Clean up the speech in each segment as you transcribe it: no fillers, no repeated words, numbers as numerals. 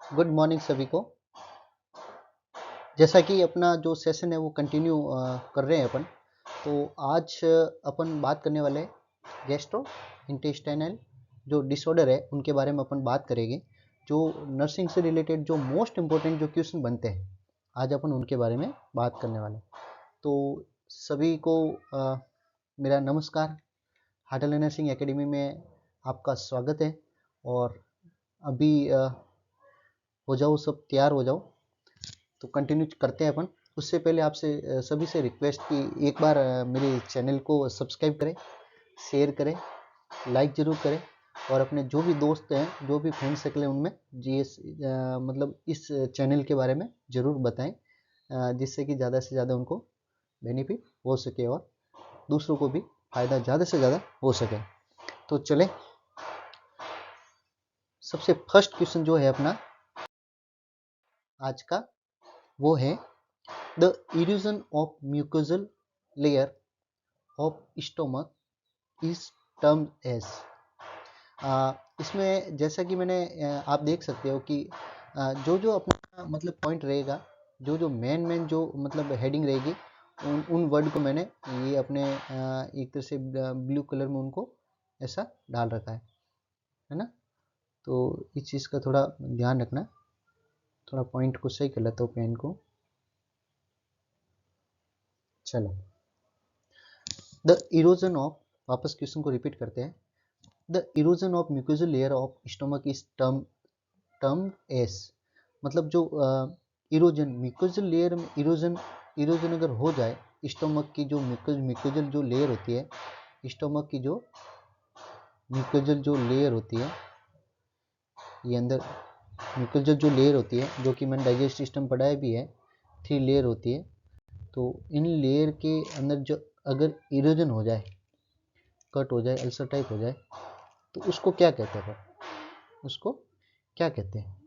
Good morning सभी को। जैसा कि अपना जो सेशन है वो कंटिन्यू कर रहे हैं अपन। तो आज अपन बात करने वाले गैस्ट्रो इंटेस्टाइनल जो डिसऑर्डर है उनके बारे में अपन बात करेंगे। जो नर्सिंग से रिलेटेड जो मोस्ट इम्पोर्टेंट जो क्वेश्चन बनते हैं आज अपन उनके बारे में बात करने वाले हैं। तो सभी को मेरा नमस्कार। हार्टल नर्सिंग एकेडमी में आपका स्वागत है। और अभी हो जाओ, सब तैयार हो जाओ, तो कंटिन्यू करते हैं अपन। उससे पहले आपसे सभी से रिक्वेस्ट कि एक बार मेरे चैनल को सब्सक्राइब करें, शेयर करें, लाइक ज़रूर करें। और अपने जो भी दोस्त हैं, जो भी फ्रेंड सर्कल है, उनमें जीएस मतलब इस चैनल के बारे में ज़रूर बताएं, जिससे कि ज़्यादा से ज़्यादा उनको बेनिफिट हो सके और दूसरों को भी फ़ायदा ज़्यादा से ज़्यादा हो सके। तो चले, सबसे फर्स्ट क्वेश्चन जो है अपना आज का वो है the erosion of mucosal layer of stomach is term as. इसमें जैसा कि मैंने आप देख सकते हो कि जो जो अपना मतलब पॉइंट रहेगा, जो जो मेन जो मतलब हेडिंग रहेगी, उन वर्ड को मैंने ये अपने एक तरह से ब्लू कलर में उनको ऐसा डाल रखा है ना। तो इस चीज़ का थोड़ा ध्यान रखना। थोड़ा पॉइंट को सही कर लेता हूँ पेन को। चलो, द इरोजन ऑफ, वापस क्वेश्चन को रिपीट करते हैं। The erosion of mucosal layer of stomach is term S. मतलब जो इरोजन म्यूकोजल लेयर में इरोजन अगर हो जाए, स्टोमक की जो म्यूकोजल जो लेयर होती है, स्टोमक की जो म्यूकोजल जो लेयर होती है, ये अंदर म्यूकोजल जो लेयर होती है, जो कि मैंने डाइजेस्ट सिस्टम पढ़ाया भी है, 3 लेयर होती है। तो इन लेयर के अंदर जो अगर इरोजन हो जाए, कट हो जाए, अल्सर टाइप हो जाए, तो उसको क्या कहते हैं? उसको क्या कहते हैं?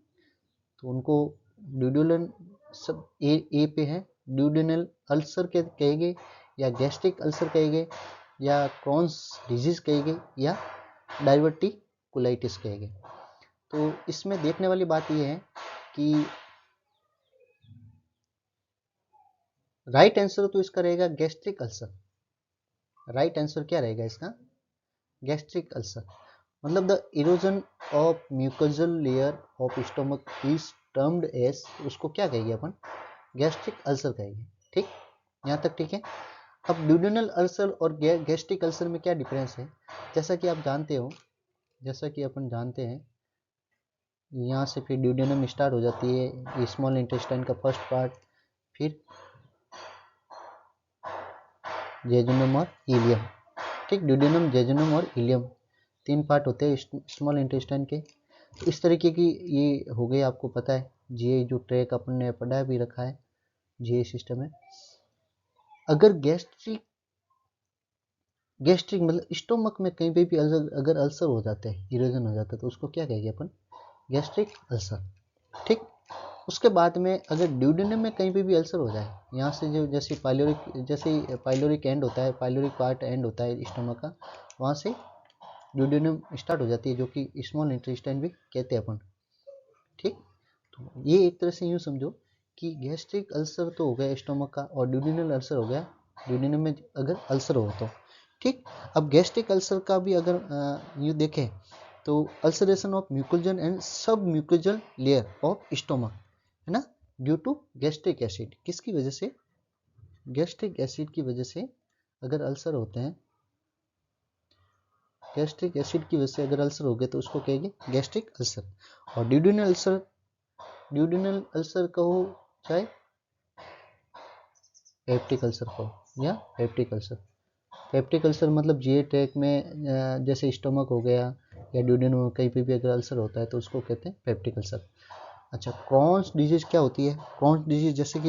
तो उनको ड्यूडेनल, सब ए पे है, ड्यूडेनल अल्सर के कहेंगे, या गैस्ट्रिक अल्सर कहेंगे, या क्रॉन्स डिजीज कहेंगे, या डाइवर्टिकुलाइटिस कहेंगे। तो इसमें देखने वाली बात यह है कि राइट आंसर तो इसका रहेगा गैस्ट्रिक अल्सर। राइट आंसर क्या रहेगा इसका? Gastric ulcer. मतलब the erosion of mucosal layer of stomach is termed as, उसको क्या कहेंगे अपन? गैस्ट्रिक अल्सर कहेंगे। ठीक, यहाँ तक ठीक है। अब ड्यूडेनल अल्सर और गैस्ट्रिक अल्सर में क्या डिफरेंस है? जैसा कि आप जानते हो, जैसा कि अपन जानते हैं, यहाँ से फिर ड्यूडेनम स्टार्ट हो जाती है, स्मॉल इंटेस्टाइन का फर्स्ट पार्ट, फिर जेजुनम और इलियम। ठीक, ड्यूडेनम, जेजुनम और इलियम 3 पार्ट होते हैं स्मॉल इंटेस्टाइन के। तो इस तरीके की ये हो गई, आपको पता है जीआई जो ट्रैक अपन ने पढ़ा भी रखा है, जीआई सिस्टम है। अगर गैस्ट्रिक मतलब स्टोमक में कहीं पे भी अगर अल्सर हो जाते हैं, इरोजन हो जाता है, तो उसको क्या कहेंगे अपन? Gastric ulcer. ठीक, उसके बाद में अगर ड्यूडेनम में कहीं पे भी अल्सर हो जाए, यहाँ से जो जैसे पाइलोरिक एंड होता है, पाइलोरिक पार्ट एंड होता है स्टोमक का, वहाँ से ड्यूडेनम स्टार्ट हो जाती है, जो कि स्मॉल इंटेस्टाइन भी कहते हैं अपन। ठीक, तो ये एक तरह से यूँ समझो कि गैस्ट्रिक अल्सर तो हो गया स्टोमक का, और ड्यूडेनल अल्सर हो गया ड्यूडेनम में अगर अल्सर हो तो। ठीक, अब गैस्ट्रिक अल्सर का भी अगर यूँ देखें तो अल्सरेशन ऑफ म्यूकोजल एंड सब म्यूकोजल लेयर ऑफ स्टोमक, है ना, ड्यू टू गैस्ट्रिक एसिड। किसकी वजह से? गैस्ट्रिक एसिड की वजह से अगर अल्सर होते हैं, गैस्ट्रिक एसिड की वजह से अगर अल्सर हो गए तो उसको कहेंगे गैस्ट्रिक अल्सर। और ड्यूडेनल अल्सर कहो, चाहे पेप्टिक अल्सर कहो, या पेप्टिक अल्सर। पेप्टिक अल्सर मतलब जीए ट्रैक में जैसे स्टोमक हो गया या ड्यूडेनम में कहीं पे भी अगर अल्सर होता है तो उसको कहते हैं पेप्टिक अल्सर। अच्छा, क्रॉन्स डिजीज क्या होती है? क्रॉन्स डिजीज जैसे कि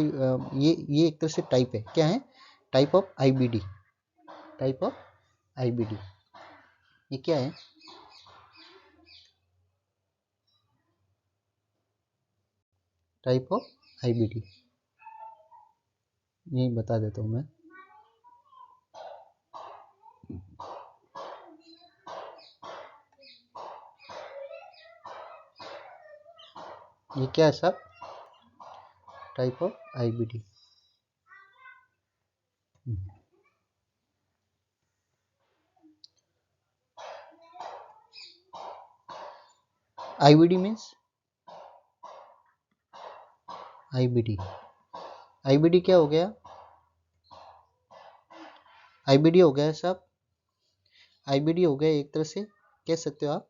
ये एक तरह से टाइप है, क्या है? Type of IBD. Type of IBD, ये क्या है? टाइप ऑफ आईबीडी, ये बता देता हूँ मैं। ये क्या है साहब? Type of IBD. IBD means IBD. IBD क्या हो गया? आईबीडी हो गया साहब, आईबीडी हो गया एक तरह से कह सकते हो आप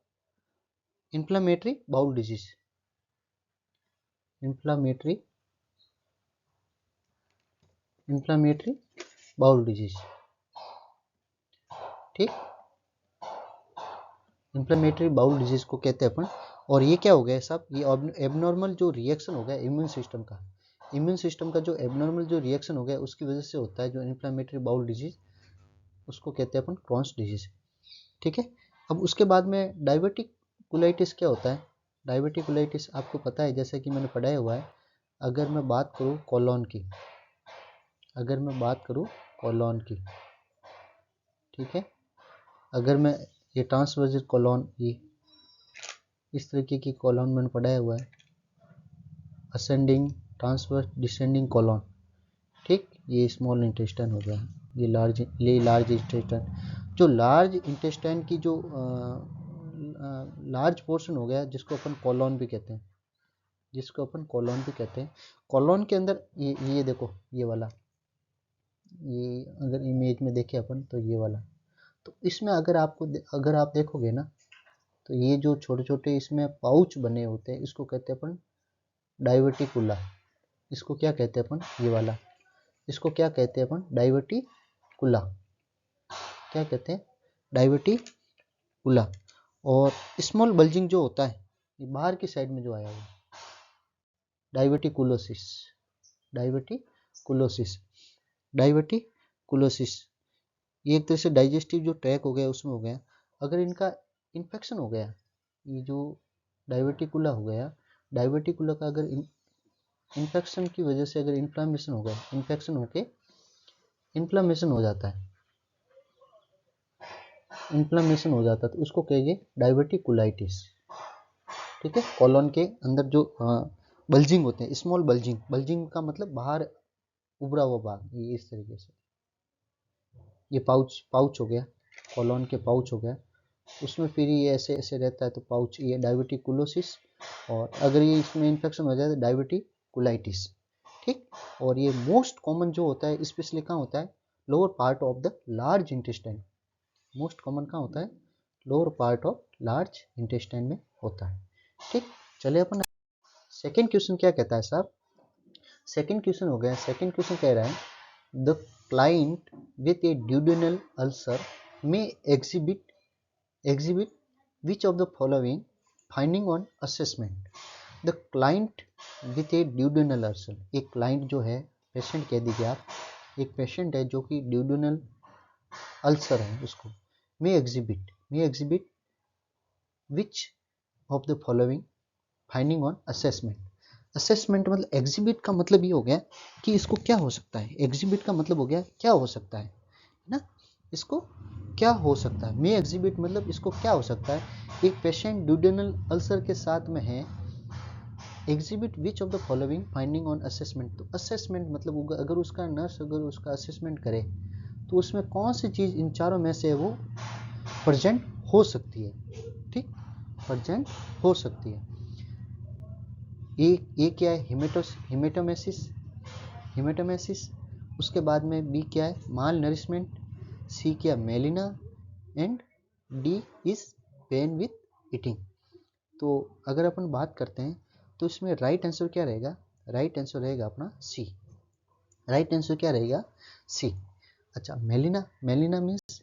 inflammatory bowel disease. Inflammatory bowel disease, ठीक, इन्फ्लामेटरी बाउल डिजीज को कहते हैं अपन। और ये क्या हो गया साहब? ये एबनॉर्मल जो रिएक्शन हो गया इम्यून सिस्टम का, इम्यून सिस्टम का जो एबनॉर्मल जो रिएक्शन हो गया उसकी वजह से होता है जो इन्फ्लामेटरी बाउल डिजीज, उसको कहते हैं अपन क्रॉन्स डिजीज, ठीक है। अब उसके बाद में डायबिटिकुलाइटिस क्या होता है? डायबिटिकुलाइटिस आपको पता है, जैसे कि मैंने पढ़ाया हुआ है। अगर मैं बात करूँ कोलोन की, अगर मैं बात करूँ कोलोन की, ठीक है, अगर मैं ये ट्रांसवर्जल कोलोन, ये इस तरीके की कोलोन मैंने पढ़ाया हुआ है, असेंडिंग, ट्रांसवर्स, डिसेंडिंग कोलोन, ठीक। ये स्मॉल इंटेस्टाइन हो गया, ये लार्ज इंटेस्टाइन। जो लार्ज इंटेस्टाइन की जो लार्ज पोर्शन हो गया जिसको अपन कोलोन भी कहते हैं, जिसको अपन कोलोन भी कहते हैं। कोलोन के अंदर ये देखो, ये वाला, ये अगर इमेज में देखें अपन तो ये वाला, तो इसमें अगर आप देखोगे ना, तो ये जो छोटे छोटे इसमें पाउच बने होते हैं इसको कहते हैं अपन डाइवर्टिकुला। इसको क्या कहते हैं अपन? ये वाला, इसको क्या कहते हैं अपन? डाइवर्टिकुला। क्या कहते हैं? डाइवर्टिकुला। और स्मॉल बल्जिंग जो होता है ये बाहर की साइड में जो आया हुआ, डाइवर्टिकुलोसिस, डाइवर्टिकुलोसिस, डाइवर्टिकुलोसिस। ये एक तरह से डाइजेस्टिव जो ट्रैक हो गया उसमें हो गया। अगर इनका इन्फेक्शन हो गया, ये जो डाइवर्टिकुला हो गया, डाइवर्टिकुला का अगर इन्फेक्शन की वजह से अगर इन्फ्लामेशन हो गया, इन्फेक्शन होके इन्फ्लामेशन हो जाता है, इन्फ्लामेशन हो जाता है तो उसको कहेंगे डाइवर्टिकुलाइटिस, ठीक है। कॉलोन के अंदर जो बल्जिंग होते हैं, स्मॉल बल्जिंग, बल्जिंग का मतलब बाहर उभरा हुआ भाग, ये इस तरीके से, ये पाउच हो गया, कॉलोन के पाउच हो गया, उसमें फिर ये ऐसे ऐसे रहता है तो पाउच, ये डाइवर्टिकुलोसिस। और अगर ये इसमें इन्फेक्शन हो जाए तो डाइवर्टिकुलाइटिस, ठीक। और ये मोस्ट कॉमन जो होता है स्पेशली कहाँ होता है? Lower part of the large intestine. Most common कहाँ होता है? Lower part of large intestine में होता है, ठीक। चलिए अपन सेकेंड क्वेश्चन क्या कहता है साहब? सेकेंड क्वेश्चन हो गया, सेकेंड क्वेश्चन कह रहा है the client with A duodenal ulcer में exhibit which of the following finding on assessment? The client with a duodenal ulcer, एक क्लाइंट जो है, पेशेंट कह दीजिए आप, एक पेशेंट है जो कि ड्यूडेनल अल्सर है, उसको में exhibit which of the following finding on assessment. Assessment मतलब एग्जिबिट का मतलब ये हो गया कि इसको क्या हो सकता है, एग्जिबिट का मतलब हो गया क्या हो सकता है ना, इसको क्या हो सकता है। मे एग्जिबिट मतलब इसको क्या हो सकता है। एक पेशेंट ड्यूडेनल अल्सर के साथ में है, exhibit which of the following finding on assessment, तो असेसमेंट मतलब अगर उसका नर्स अगर उसका असेसमेंट करे तो उसमें कौन सी चीज़ इन चारों में से वो प्रेजेंट हो सकती है, ठीक, प्रेजेंट हो सकती है। ए क्या है? हिमेटोमेसिस। उसके बाद में बी क्या है? माल नरिशमेंट। सी क्या? Melena. And D is pain with eating. तो अगर अपन बात करते हैं तो इसमें राइट आंसर क्या रहेगा? राइट आंसर रहेगा अपना सी। राइट आंसर क्या रहेगा? सी। अच्छा, melaena means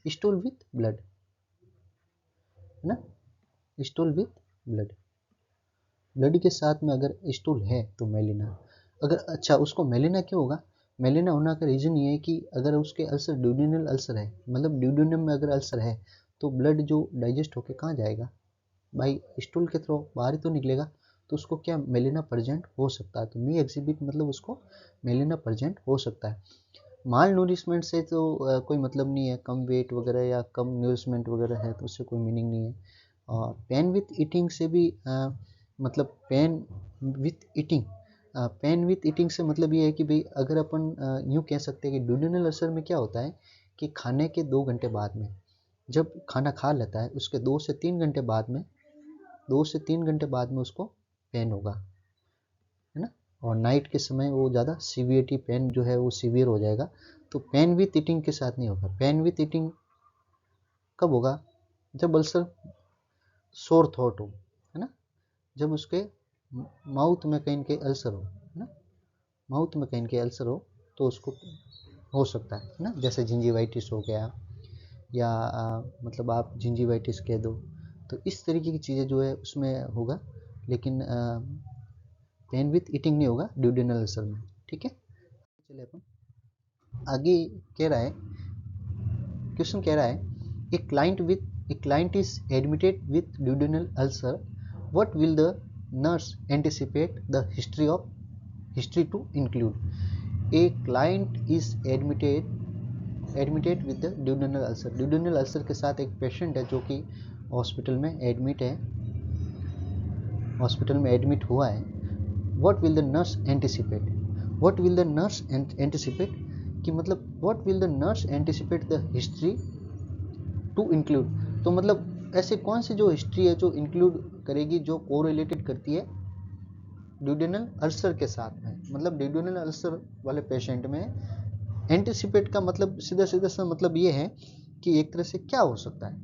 stool with blood, है ना, स्टूल विथ ब्लड, ब्लड के साथ में अगर स्टूल है तो मेलिना। अगर अच्छा उसको मेलिना क्यों होगा? मेलिना होना का रीज़न ये है कि अगर उसके अल्सर ड्यूडेनल अल्सर है, मतलब ड्यूडेनम में अगर अल्सर है तो ब्लड जो डाइजेस्ट होके कहाँ जाएगा? भाई स्टूल के थ्रू बाहर ही तो निकलेगा, तो उसको क्या मेलिना प्रेजेंट हो सकता है। तो मी एग्जिबिट मतलब उसको मेलिना प्रेजेंट हो सकता है। माल नूरिशमेंट से तो कोई मतलब नहीं है, कम वेट वगैरह या कम नूरिशमेंट वगैरह है तो उससे कोई मीनिंग नहीं है। और पेन विथ ईटिंग से भी मतलब pain with eating, pain with eating से मतलब ये है कि भाई अगर अपन यूँ कह सकते हैं कि ड्यूडेनल अल्सर में क्या होता है कि खाने के 2 घंटे बाद में, जब खाना खा लेता है उसके 2 से 3 घंटे बाद में, 2 से 3 घंटे बाद में उसको पेन होगा, है ना। और नाइट के समय वो ज़्यादा सीवियरिटी, पेन जो है वो सीवियर हो जाएगा। तो पेन विथ ईटिंग के साथ नहीं होगा। पेन विथ ईटिंग कब होगा? जब अल्सर सोर थ्रोट हो, है ना, जब उसके माउथ में कहीं के अल्सर हो, है ना, माउथ में कहीं के अल्सर हो तो उसको हो सकता है ना, जैसे जिंजीवाइटिस हो गया या मतलब आप जिंजीवाइटिस कह दो, तो इस तरीके की चीज़ें जो है उसमें होगा, लेकिन पेन विथ ईटिंग नहीं होगा ड्यूडेनल अल्सर में। ठीक है, चलिए अपन आगे। कह रहा है, क्वेश्चन कह रहा है a client is admitted with duodenal ulcer, what will the nurse anticipate the history to include. A client is admitted with the duodenal ulcer, duodenal ulcer के साथ एक पेशेंट है जो कि हॉस्पिटल में एडमिट है, हॉस्पिटल में एडमिट हुआ है। What will the nurse anticipate, what will the nurse anticipate कि मतलब what will the nurse anticipate the history to include, तो मतलब ऐसे कौन सी जो हिस्ट्री है जो इंक्लूड करेगी, जो कोरिलेटेड करती है ड्यूडेनल अल्सर के साथ में। मतलब ड्यूडेनल अल्सर वाले पेशेंट में एंटिसिपेट का मतलब सीधा सीधा सा मतलब ये है कि एक तरह से क्या हो सकता है।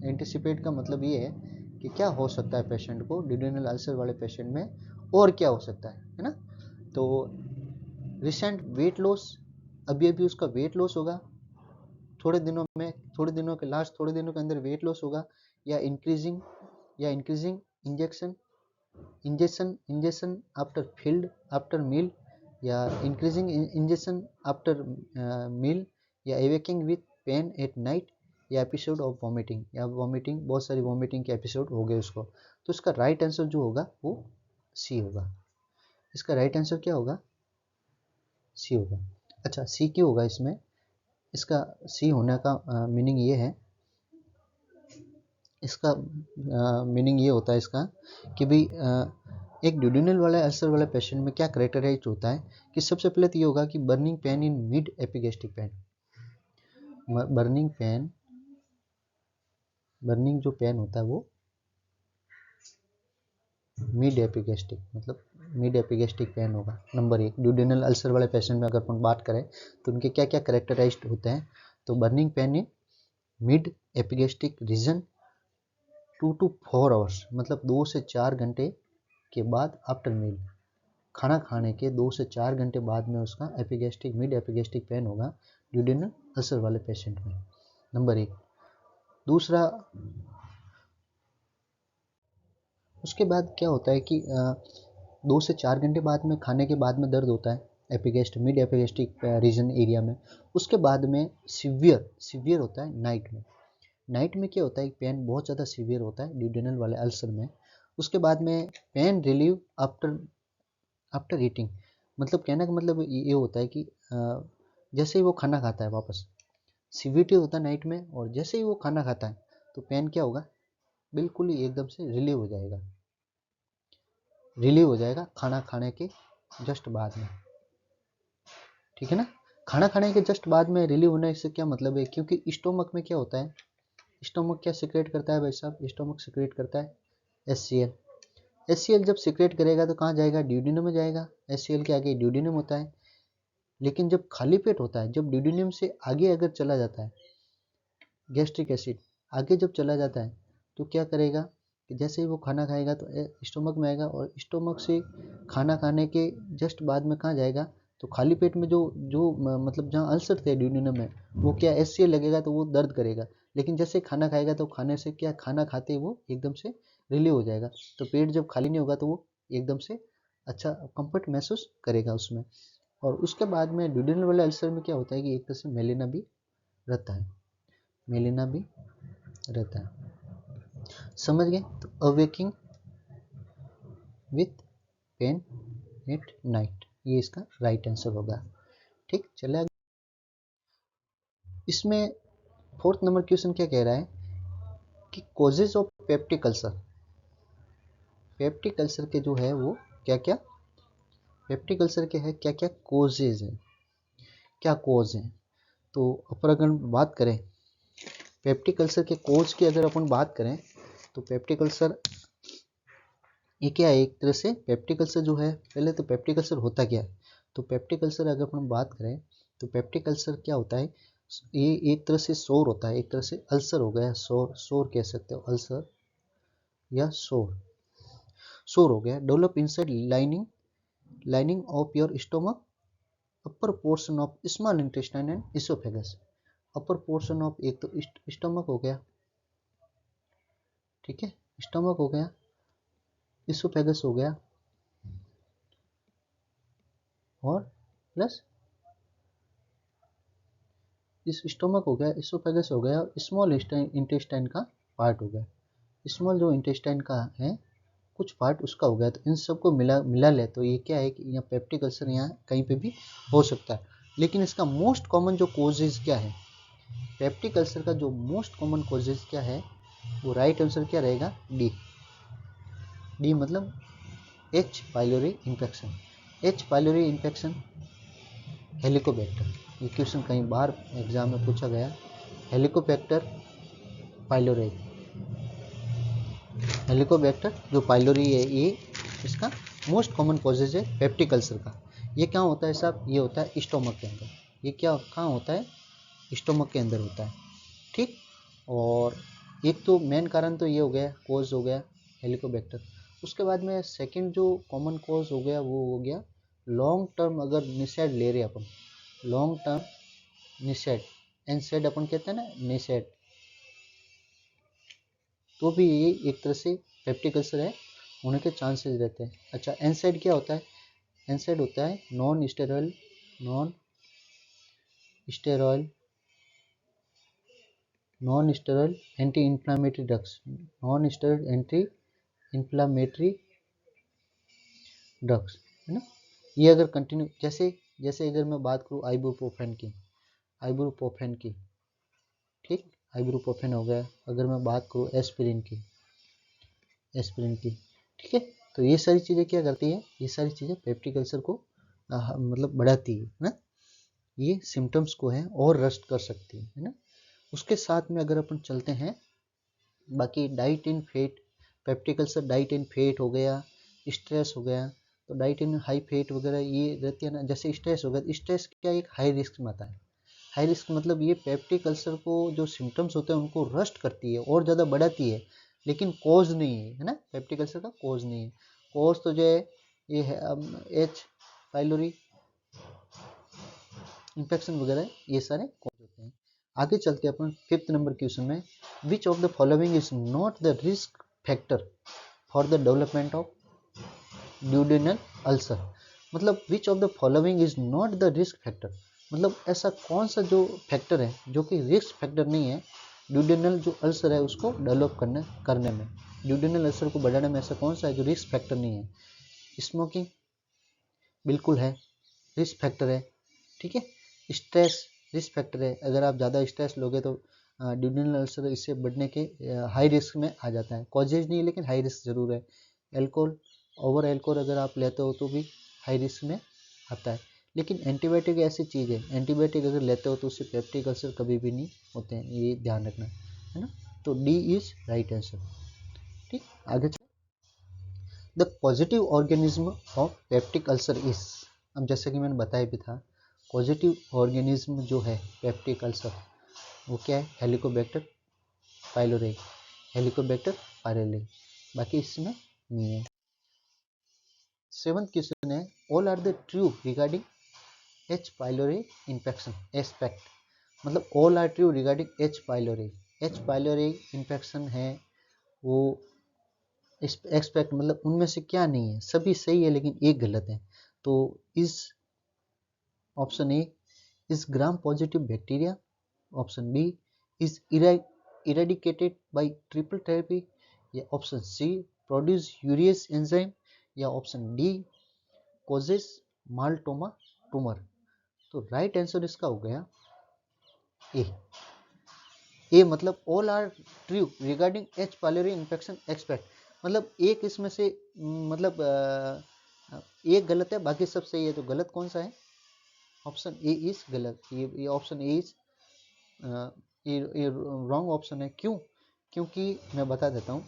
एंटिसिपेट का मतलब ये है कि क्या हो सकता है पेशेंट को, ड्यूडेनल अल्सर वाले पेशेंट में और क्या हो सकता है ना। तो रिसेंट वेट लॉस, अभी अभी उसका वेट लॉस होगा, थोड़े दिनों में, थोड़े दिनों के लास्ट थोड़े दिनों के अंदर वेट लॉस होगा, या increasing injection injection after field after meal, या इंक्रीजिंग इंजेक्शन आफ्टर मील, या awakening with pain at night, या एपिसोड ऑफ वॉमिटिंग, या वॉमिटिंग, बहुत सारी वॉमिटिंग के एपिसोड हो गए उसको। तो इसका राइट आंसर जो होगा वो सी होगा। इसका राइट आंसर क्या होगा? सी होगा। अच्छा, सी क्यों होगा इसमें? इसका सी होने का मीनिंग ये है, इसका मीनिंग ये होता है इसका कि भाई एक ड्यूडेनल वाला अल्सर वाला पेशेंट में क्या करेक्टराइज होता है कि सबसे पहले तो ये होगा कि burning pain in mid epigastric pain, burning जो पेन होता है वो मिड एपिगेस्टिक, मतलब मिड एपिगेस्टिक पेन होगा। नंबर एक, ड्यूडेनल अल्सर वाले पेशेंट में अगर अपन बात करें तो उनके क्या क्या करेक्टराइज्ड होते हैं, तो burning pain in mid epigastric region 2 to 4 hours, मतलब 2 से 4 घंटे के बाद आफ्टर मील, खाना खाने के 2 से 4 घंटे बाद में उसका एपिगेस्टिक मिड एपिगेस्टिक पेन होगा ड्यूडेनल अल्सर वाले पेशेंट में। नंबर एक। दूसरा, उसके बाद क्या होता है कि 2 से 4 घंटे बाद में खाने के बाद में दर्द होता है एपिगेस्ट मिड एपिगेस्टिक रीजन एरिया में। उसके बाद में सीवियर होता है नाइट में। नाइट में क्या होता है, पेन बहुत ज़्यादा सीवियर होता है ड्यूडेनल वाले अल्सर में। उसके बाद में पेन रिलीव आफ्टर ईटिंग, मतलब कहने का मतलब ये होता है कि जैसे ही वो खाना खाता है वापस, सीवियरिटी होता है नाइट में, और जैसे ही वो खाना खाता है तो पेन क्या होगा, बिल्कुल ही एकदम से रिलीव हो जाएगा खाना खाने के जस्ट बाद में। ठीक है ना, खाना खाने के जस्ट बाद में रिलीव होने से क्या मतलब है, क्योंकि स्टोमक में क्या होता है, स्टोमक क्या सिक्रेट करता है भाई साहब, स्टोमक सिक्रेट करता है HCl। HCl जब सिक्रेट करेगा तो कहाँ जाएगा, ड्यूडेनम में जाएगा। HCl के आगे ड्यूडेनम होता है। लेकिन जब खाली पेट होता है, जब ड्यूडेनम से आगे अगर चला जाता है गैस्ट्रिक एसिड, आगे जब चला जाता है तो क्या करेगा कि जैसे ही वो खाना खाएगा तो स्टोमक में आएगा, और स्टोमक से खाना खाने के जस्ट बाद में कहाँ जाएगा, तो खाली पेट में जो जो मतलब जहाँ अल्सर थे ड्यूडेनम में, वो क्या HCl लगेगा तो वो दर्द करेगा। लेकिन जैसे खाना खाएगा तो खाने से क्या, खाना खाते ही वो एकदम से रिलीव हो जाएगा। तो पेट जब खाली नहीं होगा तो वो एकदम से अच्छा कंफर्ट महसूस करेगा उसमें। और उसके बाद में ड्यूडेनल वाले अल्सर में क्या होता है कि एक तरह से मेलिना भी रहता है, मेलिना भी रहता है। समझ गए? तो awaking with pain at night, ये इसका राइट आंसर होगा। ठीक, चले आगे। इसमें फोर्थ नंबर क्वेश्चन क्या कह रहा है कि causes of peptic ulcer, peptic ulcer के जो है वो क्या क्या, पेप्टिक अल्सर के है क्या क्या कोजेज हैं, क्या कोज हैं। तो अपर अगर बात करें पेप्टिक अल्सर के कोज की, अगर अपन बात करें तो पेप्टिक अल्सर ये क्या है, एक तरह से पेप्टिक अल्सर जो है, पहले तो पेप्टिक अल्सर होता क्या है। तो पेप्टिक अल्सर अगर अपन बात करें तो पेप्टिक अल्सर क्या होता है, ये एक तरह से सोर होता है, एक तरह से अल्सर हो गया, सोर सोर कह सकते हो, अल्सर या सोर, सोर हो गया। Develop inside lining, lining of your stomach, upper portion of small intestine and oesophagus. Upper portion of, एक तो स्टमक हो गया, ठीक है, स्टमक हो गया, इसोफेगस हो गया, और प्लस इस स्टोमक हो गया, इसोफेगस हो गया, और स्मॉल इंटेस्टाइन का पार्ट हो गया। स्मॉल जो इंटेस्टाइन का है कुछ पार्ट उसका हो गया, तो इन सबको मिला मिला ले तो ये क्या है कि यहाँ पेप्टिक अल्सर यहाँ कहीं पे भी हो सकता है। लेकिन इसका मोस्ट कॉमन जो कोजेज क्या है, पेप्टिक अल्सर का जो मोस्ट कॉमन कोजेज क्या है, वो राइट आंसर क्या रहेगा, डी। डी मतलब H pylori infection. H pylori infection, Helicobacter, ये क्वेश्चन कहीं बार एग्जाम में पूछा गया, हेलिकोबैक्टर पाइलोरी, हेलिकोबैक्टर जो पाइलोरी है ये इसका मोस्ट कॉमन कॉजेज है पेप्टिक अल्सर का। ये क्या होता है साहब, ये होता है स्टोमक के अंदर, ये क्या कहाँ होता है, स्टोमक के अंदर होता है, ठीक। और एक तो मेन कारण तो ये हो गया, कोज हो गया हेलिकोबैक्टर। उसके बाद में सेकंड जो कॉमन कॉज हो गया वो हो गया लॉन्ग टर्म, अगर निसेड ले रहे अपन, लॉन्ग टर्म निसेड, एनसेड अपन कहते हैं ना, निसेड, तो भी ये एक तरह से पेप्टिक अल्सर है होने के चांसेस रहते हैं। अच्छा, एनसेड क्या होता है, एनसेड होता है non steroidal, non steroidal, non steroidal anti inflammatory drugs, non steroidal anti inflammatory drugs, है ना। ये अगर कंटिन्यू, जैसे जैसे अगर मैं बात करूँ आइबुप्रोफेन की, आइबुप्रोफेन की, ठीक, आइबुप्रोफेन हो गया, अगर मैं बात करूँ एस्पिरिन की, एस्पिरिन की, ठीक है। तो ये सारी चीज़ें क्या करती है, ये सारी चीज़ें पेप्टिक अल्सर को मतलब बढ़ाती है ना, ये सिम्टम्स को है और रस्ट कर सकती है ना। उसके साथ में अगर अपन चलते हैं, बाकी डाइट इन फैट, पेप्टिक अल्सर डाइट इन फैट हो गया, स्ट्रेस हो गया, तो डाइट इन हाई फैट वगैरह ये रहती है ना। जैसे स्ट्रेस हो गया, स्ट्रेस क्या एक हाई रिस्क में आता है, हाई रिस्क मतलब ये पेप्टिक अल्सर को जो सिम्टम्स होते हैं उनको रस्ट करती है और ज़्यादा बढ़ाती है, लेकिन कॉज नहीं है ना, पेप्टिक अल्सर का कॉज नहीं है। कॉज तो जो है ये है एच पाइलोरी इन्फेक्शन वगैरह, ये सारे कॉज होते हैं। आगे चलते हैं अपन फिफ्थ नंबर क्वेश्चन में, which of the following is not the risk factor for the development of duodenal ulcer. मतलब which of the following is not the risk factor, मतलब ऐसा कौन सा जो फैक्टर है जो कि रिस्क फैक्टर नहीं है ड्यूडेनल जो अल्सर है उसको डेवलप करने में, ड्यूडेनल अल्सर को बढ़ाने में ऐसा कौन सा है जो रिस्क फैक्टर नहीं है। स्मोकिंग बिल्कुल है, रिस्क फैक्टर है, ठीक है। स्ट्रेस रिस्क फैक्टर है, अगर आप ज़्यादा स्ट्रेस लोगे तो ड्यूडेनल अल्सर इससे बढ़ने के हाई रिस्क में आ जाता है, कॉजेज नहीं है लेकिन हाई रिस्क ज़रूर है। एल्कोहल, ओवर एल्कोहल अगर आप लेते हो तो भी हाई रिस्क में आता है। लेकिन एंटीबायोटिक ऐसी चीज़ है, एंटीबायोटिक अगर लेते हो तो उससे पेप्टिक अल्सर कभी भी नहीं होते हैं, ये ध्यान रखना है ना। तो डी इज राइट आंसर, ठीक। आगे the positive organism of peptic ulcer is, अब जैसे कि मैंने बताया भी था, पॉजिटिव ऑर्गेनिज्म जो है पेप्टिक अल्सर वो क्या है, हेलिकोबैक्टर पाइलोरी, हेलिकोबैक्टर पाइलोरी, बाकी इसमें नहीं है। सेवंथ क्वेश्चन है, all are the true regarding H pylori infection except, मतलब all are true regarding H pylori, H pylori infection है वो एक्सपेक्ट, मतलब उनमें से क्या नहीं है, सभी सही है लेकिन एक गलत है। तो इस option A is gram positive bacteria, option B is eradicated by triple therapy, या option C produce urease enzyme, या option D causes maltoma tumour. तो राइट आंसर इसका हो गया ए, ए मतलब all are true regarding H pylori infection except, मतलब एक इसमें से मतलब एक गलत है, बाकी सब सही है, तो गलत कौन सा है? ऑप्शन ए इज गलत, ये ऑप्शन ए इज ये रॉन्ग ऑप्शन है। क्यों? क्योंकि मैं बता देता हूँ,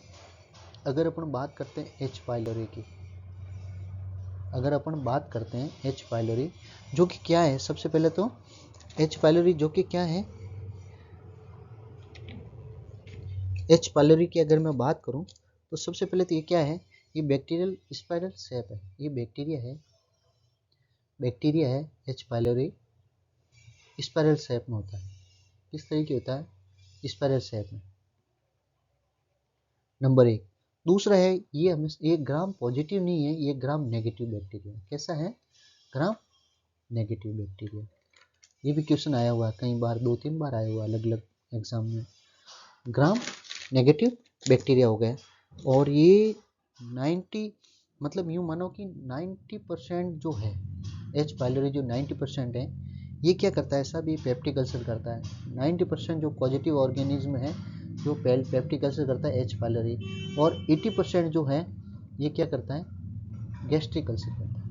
अगर अपन बात करते हैं एच पाइलोरी की, अगर अपन बात करते हैं एच पाइलोरी जो कि क्या है, सबसे पहले तो एच पाइलोरी जो कि क्या है, एच पाइलोरी की अगर मैं बात करूं तो सबसे पहले तो ये क्या है, ये बैक्टीरियल स्पाइरल शेप है, ये बैक्टीरिया है, बैक्टीरिया है एच पाइलोरी स्पाइरल शेप में होता है। किस तरीके होता है? स्पाइरल शेप में, नंबर एक। दूसरा है ये हमें ये ग्राम पॉजिटिव नहीं है, ये ग्राम नेगेटिव बैक्टीरिया। कैसा है? Gram negative bacteria. ये भी क्वेश्चन आया हुआ है कई बार, 2-3 बार आया हुआ अलग अलग एग्जाम में। ग्राम नेगेटिव बैक्टीरिया हो गया, और ये 90 मतलब यूँ मानो कि 90% जो है एच पाइलोरी जो 90% है, ये क्या करता है? सब ये पेप्टिक अल्सर करता है। 90% जो पॉजिटिव ऑर्गेनिज्म है जो पेप्टिक अल्सर करता है एच पाइलोरी, और 80% जो है ये क्या करता है? गैस्ट्रिक अल्सर करता है।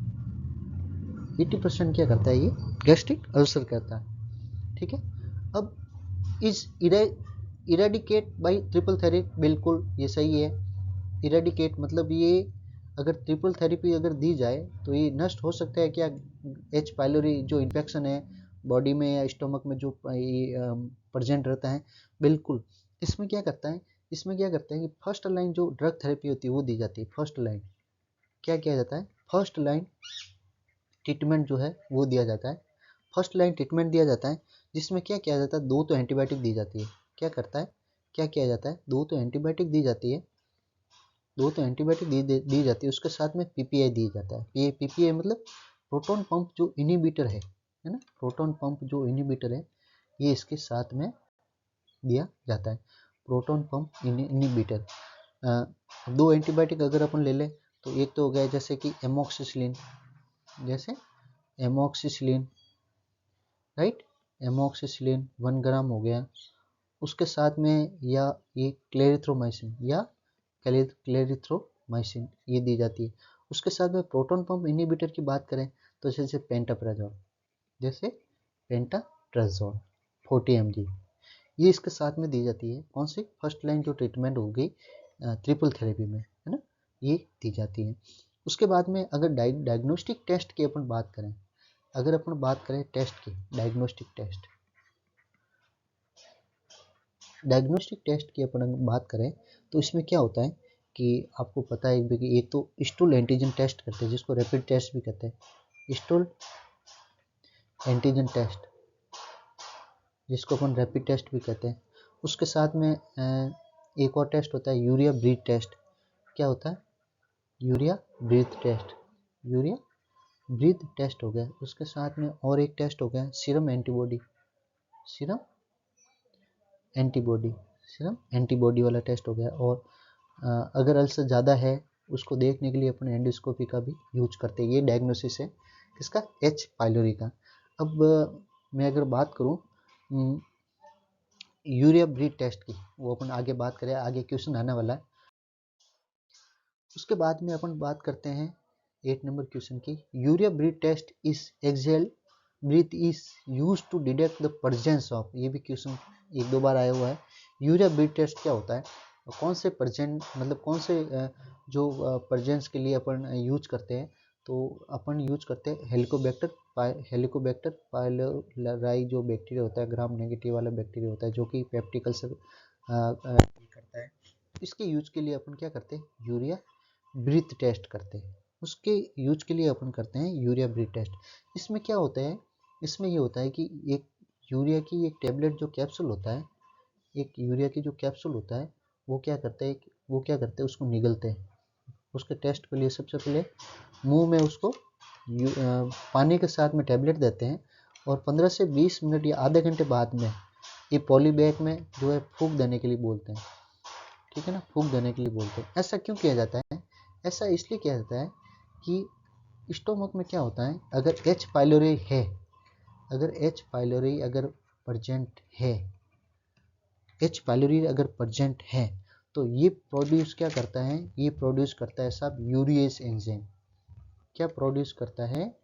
80% क्या करता है? ये गैस्ट्रिक अल्सर करता है। ठीक है। अब इस इरेडिकेट बाई ट्रिपल थेरेपी, बिल्कुल ये सही है। इरेडिकेट मतलब ये अगर ट्रिपल थेरेपी अगर दी जाए तो ये नष्ट हो सकता है क्या? एच पाइलोरी जो इन्फेक्शन है बॉडी में या स्टोमक में जो प्रेजेंट रहता है, बिल्कुल। इसमें क्या करता है, इसमें क्या करता है कि फर्स्ट लाइन जो ड्रग थेरेपी होती है वो दी जाती है। फर्स्ट लाइन क्या किया जाता है? फर्स्ट लाइन ट्रीटमेंट जो है वो दिया जाता है। फर्स्ट लाइन ट्रीटमेंट दिया जाता है, जिसमें क्या किया जाता है? 2 तो एंटीबायोटिक दी जाती है। क्या करता है? क्या किया जाता है? 2 तो एंटीबायोटिक दी जाती है, 2 तो एंटीबायोटिक दी जाती है, उसके साथ में पीपीआई दी जाता है। पीपीआई मतलब प्रोटॉन पंप जो इनिबिटर है ना, प्रोटॉन पंप जो इनिबिटर है, ये इसके साथ में दिया जाता है। Proton pump inhibitor. 2 एंटीबायोटिक अगर अपन ले लें तो एक तो हो गया जैसे कि एमोक्सिसिलिन, जैसे एमोक्सिसिलिन, राइट, एमोक्सिसिलिन 1 ग्राम हो गया। उसके साथ में या ये क्लेरिथ्रोमाइसिन या क्लेरिथ्रोमाइसिन ये दी जाती है। उसके साथ में प्रोटॉन पंप इनिबिटर की बात करें तो जैसे पेंटाप्राजोल, जैसे पेंटाट्राजोल 40 mg, ये इसके साथ में दी जाती है। कौन सी? फर्स्ट लाइन जो ट्रीटमेंट हो गई ट्रिपल थेरेपी में, है ना, ये दी जाती है। उसके बाद में अगर डायग्नोस्टिक टेस्ट की अपन बात करें, अगर अपन बात करें टेस्ट की, डायग्नोस्टिक टेस्ट की अपन बात करें तो इसमें क्या होता है कि आपको पता है कि एक तो स्टूल एंटीजन टेस्ट करते हैं जिसको रैपिड टेस्ट भी कहते हैं। स्टूल एंटीजन टेस्ट जिसको अपन रैपिड टेस्ट भी कहते हैं। उसके साथ में एक और टेस्ट होता है यूरिया ब्रीथ टेस्ट। क्या होता है? Urea breath test, urea breath test हो गया। उसके साथ में और एक टेस्ट हो गया serum antibody, serum antibody, serum antibody वाला टेस्ट हो गया। और अगर अल्सर ज़्यादा है उसको देखने के लिए अपन एंडोस्कोपी का भी यूज करते हैं। ये डायग्नोसिस है किसका? एच पाइलोरी का। अब मैं अगर बात करूँ यूरिया ब्रीथ टेस्ट की, वो अपन आगे बात करें, आगे क्वेश्चन आने वाला है। उसके बाद में अपन बात करते हैं 8 नंबर क्वेश्चन की। Urea breath test is excel breath is use to detect the presence of, ये भी क्वेश्चन 1-2 बार आया हुआ है। यूरिया ब्रीथ टेस्ट क्या होता है? कौन से प्रेजेंट मतलब कौन से जो प्रेजेंस के लिए अपन यूज करते हैं, तो अपन यूज करते हैं हेलिकोबैक्टर पाइलोराई जो बैक्टीरिया होता है, ग्राम नेगेटिव वाला बैक्टीरिया होता है जो कि पेप्टिक अल्सर करता है। इसके यूज के लिए अपन क्या करते हैं? यूरिया ब्रीथ टेस्ट करते हैं। उसके यूज के लिए अपन करते हैं यूरिया ब्रीथ टेस्ट। इसमें क्या होता है? इसमें ये होता है कि एक यूरिया की एक टेबलेट जो कैप्सूल होता है, एक यूरिया की जो कैप्सूल होता है, वो क्या करते हैं उसको निगलते हैं। उसके टेस्ट के लिए सबसे पहले मुंह में उसको पानी के साथ में टेबलेट देते हैं, और 15 से 20 मिनट या आधे घंटे बाद में ये पॉली बैग में जो है फूंक देने के लिए बोलते हैं। ठीक है ना, फूंक देने के लिए बोलते हैं। ऐसा क्यों किया जाता है? ऐसा इसलिए किया जाता है कि स्टोमक में क्या होता है, अगर एच पाइलोरी है, अगर एच पाइलोरी अगर प्रेजेंट है, एच पाइलोरी अगर प्रेजेंट है तो ये प्रोड्यूस क्या करता है, ये प्रोड्यूस करता है साहब यूरिएस एंजाइम। क्या प्रोड्यूस करता है,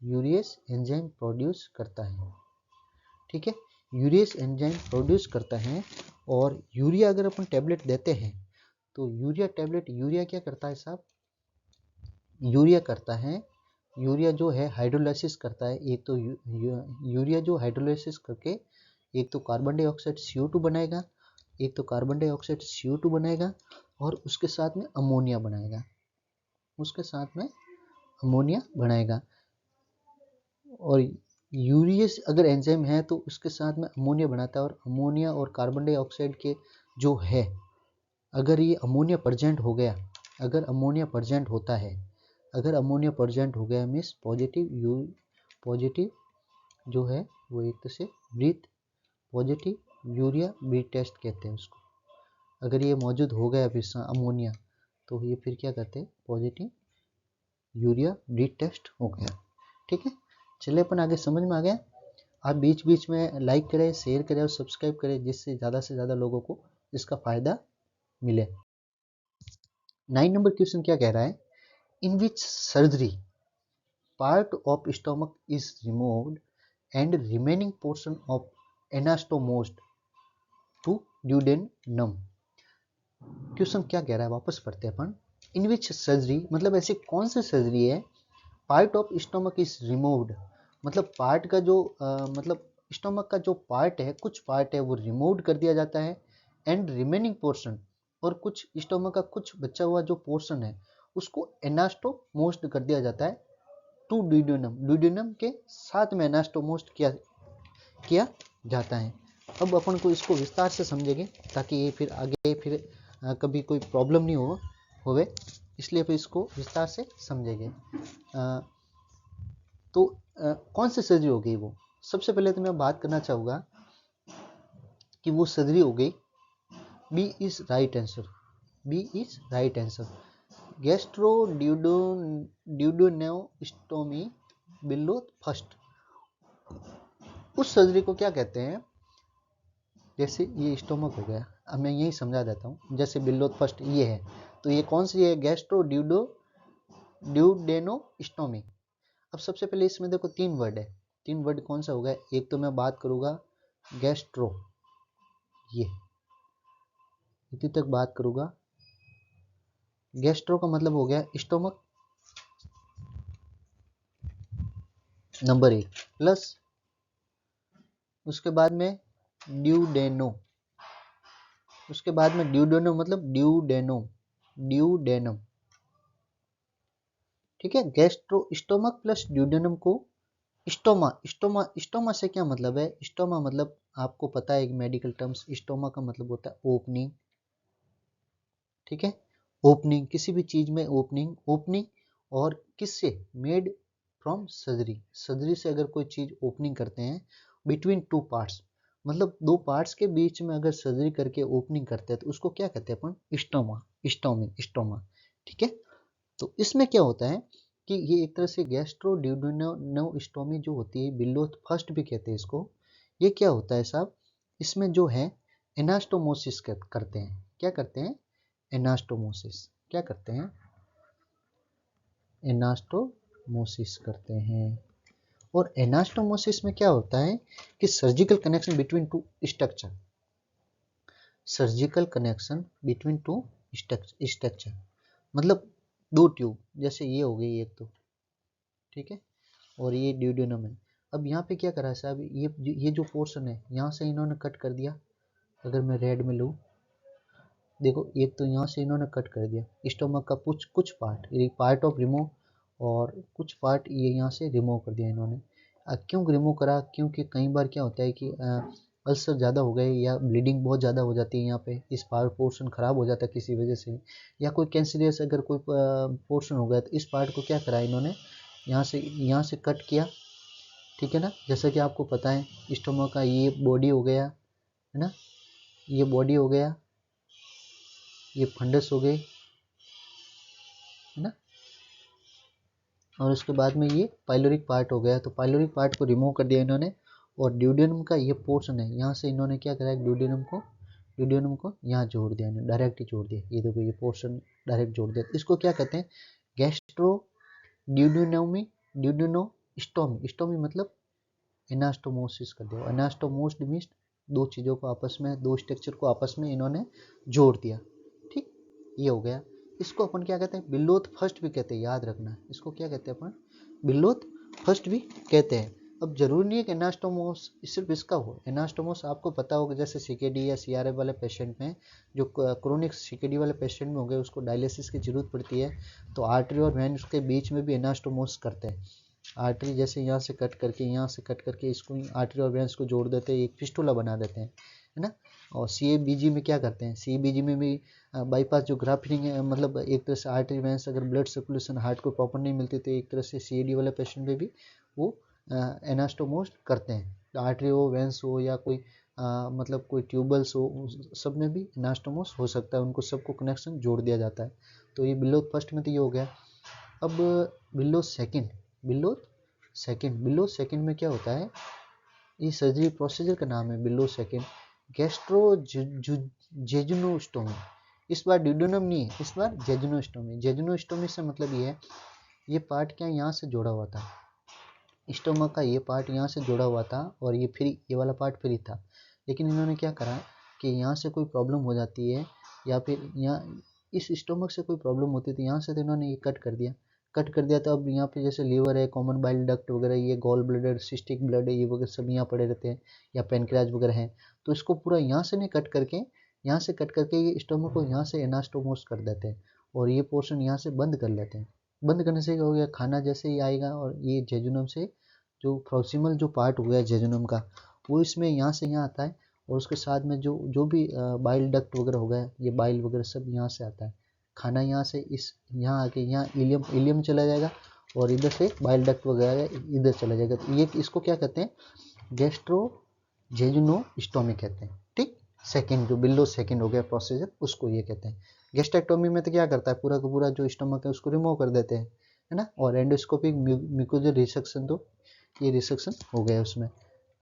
यूरिएस एंजाइम प्रोड्यूस करता है। ठीक है, यूरिएस एंजाइम प्रोड्यूस करता है। और यूरिया अगर अपन टैबलेट देते हैं तो यूरिया टैबलेट, यूरिया क्या करता है साहब, यूरिया करता है, यूरिया जो है हाइड्रोलाइसिस करता है। एक तो यूरिया जो हाइड्रोलाइसिस करके एक तो कार्बन डाइऑक्साइड CO2 बनाएगा, एक तो कार्बन डाइऑक्साइड CO2 बनाएगा और उसके साथ में अमोनिया बनाएगा, उसके साथ में अमोनिया बनाएगा। और यूरियस अगर एंजाइम है तो उसके साथ में अमोनिया बनाता है, और अमोनिया और कार्बन डाइऑक्साइड के जो है, अगर ये अमोनिया प्रेजेंट हो गया, अगर अमोनिया प्रेजेंट होता है, अगर अमोनिया प्रेजेंट हो गया मीन्स पॉजिटिव जो है वो एक तरह से breath positive urea breath test कहते हैं उसको। अगर ये मौजूद हो गया फिर अमोनिया, तो ये फिर क्या कहते हैं, पॉजिटिव यूरिया ब्रीथ टेस्ट हो गया। ठीक है, चलिए अपन आगे समझ में आ गया। आप बीच बीच में लाइक करें, शेयर करें और सब्सक्राइब करें, जिससे ज़्यादा से ज़्यादा लोगों को इसका फ़ायदा मिले। 9 नंबर क्वेश्चन क्या कह रहा है, in which surgery part of stomach is removed and remaining portion of anastomosed to duodenum. Question क्या कह रहा है, वापस पढ़ते हैं अपन। इन विच सर्जरी मतलब ऐसी कौन सी सर्जरी है, part of stomach is removed मतलब पार्ट का जो मतलब स्टोमक का जो पार्ट है, कुछ पार्ट है वो रिमूव कर दिया जाता है, एंड रिमेनिंग पोर्शन और कुछ स्टोमक का कुछ बचा हुआ जो पोर्शन है उसको एनास्टोमोस्ट कर दिया जाता है टू ड्यूडेनम, ड्यूडेनम के साथ में एनास्टोमोस्ट किया जाता है। अब अपन को इसको विस्तार से समझेंगे ताकि ये फिर आगे फिर कभी कोई प्रॉब्लम नहीं होवे, इसलिए फिर इसको विस्तार से समझेंगे। तो कौन सी सर्जरी हो गई वो, सबसे पहले तो मैं बात करना चाहूँगा कि वो सर्जरी हो गई, B is right answer, B is right answer, gastro duodenostomy Billroth first. उस सर्जरी को क्या कहते हैं, जैसे ये स्टोमक हो गया, अब मैं यही समझा देता हूँ, जैसे बिलो फर्स्ट ये है, तो ये कौन सी है, गैस्ट्रो ड्यूडेनोस्टोमी। अब सबसे पहले इसमें देखो 3 वर्ड है, 3 वर्ड कौन सा होगा, एक तो मैं बात करूँगा गैस्ट्रो, ये इतनी तक बात करूँगा। गैस्ट्रो का मतलब हो गया स्टोमक नंबर 1, प्लस उसके बाद में ड्यूडेनो, उसके बाद में ड्यूडेनो मतलब ड्यूडेनम। ठीक है, गैस्ट्रो स्टोमक प्लस ड्यूडेनम को स्टोमा से क्या मतलब है, स्टोमा मतलब आपको पता है एक मेडिकल टर्म्स, स्टोमा का मतलब होता है ओपनिंग। ठीक है, ओपनिंग, किसी भी चीज में ओपनिंग और किससे, मेड फ्रॉम सर्जरी, सर्जरी से अगर कोई चीज ओपनिंग करते हैं, बिटवीन 2 पार्ट्स मतलब 2 पार्ट्स के बीच में अगर सर्जरी करके ओपनिंग करते हैं तो उसको क्या कहते हैं अपन, स्टोमा। ठीक है, तो इसमें क्या होता है कि ये एक तरह से गैस्ट्रो ड्यूडेनोस्टोमी जो होती है, बिलो फर्स्ट भी कहते हैं इसको, ये क्या होता है साहब, इसमें जो है एनास्टोमोसिस करते हैं, क्या करते हैं, एनास्टोमोसिस, क्या करते हैं, एनास्टोमोसिस करते हैं। और एनास्टोमोसिस में क्या होता है कि surgical connection between 2 structure, surgical connection between 2 structure मतलब 2 ट्यूब, जैसे ये हो गई एक तो, ठीक है, और ये ड्यूडेनम है। अब यहाँ पे क्या करा है साहब, ये जो पोर्शन है यहाँ से इन्होंने कट कर दिया, अगर मैं रेड में लूँ, देखो एक तो यहाँ से इन्होंने कट कर दिया स्टोमक का कुछ पार्ट ऑफ रिमूव, और कुछ पार्ट ये यहाँ से रिमूव कर दिया इन्होंने। क्यों रिमूव करा, क्योंकि कई बार क्या होता है कि अल्सर ज़्यादा हो गए या ब्लीडिंग बहुत ज़्यादा हो जाती है, यहाँ पे इस पार्ट पोर्शन ख़राब हो जाता है किसी वजह से, या कोई कैंसरियस अगर कोई पोर्शन हो गया तो इस पार्ट को क्या करा इन्होंने, यहाँ से कट किया। ठीक है ना, जैसा कि आपको पता है स्टोमक का ये बॉडी हो गया है ना, ये बॉडी हो गया, ये फंडस हो गई है ना, और उसके बाद में ये पाइलोरिक पार्ट हो गया, तो पाइलोरिक पार्ट को रिमूव कर दिया इन्होंने, और ड्यूडेनम का ये पोर्शन है यहाँ से इन्होंने क्या करा, ड्यूडेनम को ड्यूडेनम को यहाँ जोड़ दिया, डायरेक्ट ही जोड़ दिया, ये देखो ये पोर्शन डायरेक्ट जोड़ दिया। इसको क्या कहते हैं, गैस्ट्रो ड्यूडेनोमी, ड्यूडेनोस्टोमी, स्टोमी मतलब एनास्टोमोसिस कर दिया। एनास्टोमोस मीन्स दो चीज़ों को आपस में, दो स्ट्रक्चर को आपस में इन्होंने जोड़ दिया, ठीक, ये हो गया। इसको अपन क्या कहते हैं, बिलोथ फर्स्ट भी कहते हैं, याद रखना, इसको क्या कहते हैं अपन, बिलोथ फर्स्ट भी कहते हैं। अब जरूरी नहीं है कि एनास्टोमोस सिर्फ इसका हो, एनास्टोमोस आपको पता होगा जैसे सीकेडी या सीआरए वाले पेशेंट में, जो क्रोनिक सीकेडी वाले पेशेंट में हो गए उसको डायलिसिस की जरूरत पड़ती है, तो आर्टरी और वेन उसके बीच में भी एनास्टोमोस करते हैं। आर्टरी जैसे यहाँ से कट करके इसको आर्टरी और वेंस को जोड़ देते हैं, एक फिस्टुला बना देते हैं, है ना। और सीएबीजी में क्या करते हैं, सीएबीजी में भी बाईपास जो ग्राफ्टिंग है, मतलब एक तरह से आर्टरी वेंस अगर ब्लड सर्कुलेशन हार्ट को प्रॉपर नहीं मिलती तो एक तरह से सीएडी वाले पेशेंट में भी वो एनास्टोमोस करते हैं। आर्टरी हो, वेंस हो या कोई मतलब कोई ट्यूबल्स हो, सब में भी एनास्टोमोस हो सकता है, उनको सबको कनेक्शन जोड़ दिया जाता है। तो ये बिलो फर्स्ट में तो ये हो गया। अब बिलो सेकंड, बिलो सेकंड में क्या होता है, ये सर्जरी प्रोसीजर का नाम है बिलो सेकंड, गैस्ट्रोजेजुनोस्टोमी। इस बार ड्यूडेनम नहीं है, इस बार जेजुनोस्टोमी। जेजुनोस्टोमी से मतलब ये है, ये पार्ट क्या यहाँ से जोड़ा हुआ था, स्टोमक का ये पार्ट यहाँ से जुड़ा हुआ था और ये फ्री, ये वाला पार्ट फ्री था, लेकिन इन्होंने क्या करा कि यहाँ से कोई प्रॉब्लम हो जाती है या फिर यहाँ इस स्टोमक से कोई प्रॉब्लम होती थी यहाँ से, तो इन्होंने ये कट कर दिया, तो अब यहाँ पे जैसे लीवर है, कॉमन बाइल डक्ट वगैरह, ये गॉल ब्लैडर, सिस्टिक ब्लड है, ये वगैरह सब यहाँ पड़े रहते हैं, या पेनक्रियाज वगैरह हैं, तो इसको पूरा यहाँ से नहीं कट करके, यहाँ से कट करके ये स्टोमक को यहाँ से एनास्टोमोस कर देते हैं और ये पोर्शन यहाँ से बंद कर लेते हैं। बंद करने से क्या हो गया, खाना जैसे ही आएगा और ये जेजुनम से जो प्रॉक्सिमल जो पार्ट हो गया जेजुनम का, वो इसमें यहाँ से यहाँ आता है और उसके साथ में जो जो भी बाइल डक्ट वगैरह हो गया, ये बाइल वगैरह सब यहाँ से आता है, खाना यहाँ से इस यहाँ आके यहाँ इलियम चला जाएगा और इधर से बाइल डक्ट वगैरह इधर चला जाएगा। तो ये इसको क्या कहते हैं, गैस्ट्रोजेजुनोस्टोमी कहते हैं, ठीक। सेकंड जो बिलो सेकंड हो गया प्रोसीजर, उसको ये कहते हैं। गैस्ट्रेक्टोमी में तो क्या करता है, पूरा का पूरा जो स्टमक है उसको रिमूव कर देते हैं, है ना। और एंडोस्कोपिक म्यूकोजल रिसेक्शन, तो ये रिसेक्शन हो गया उसमें।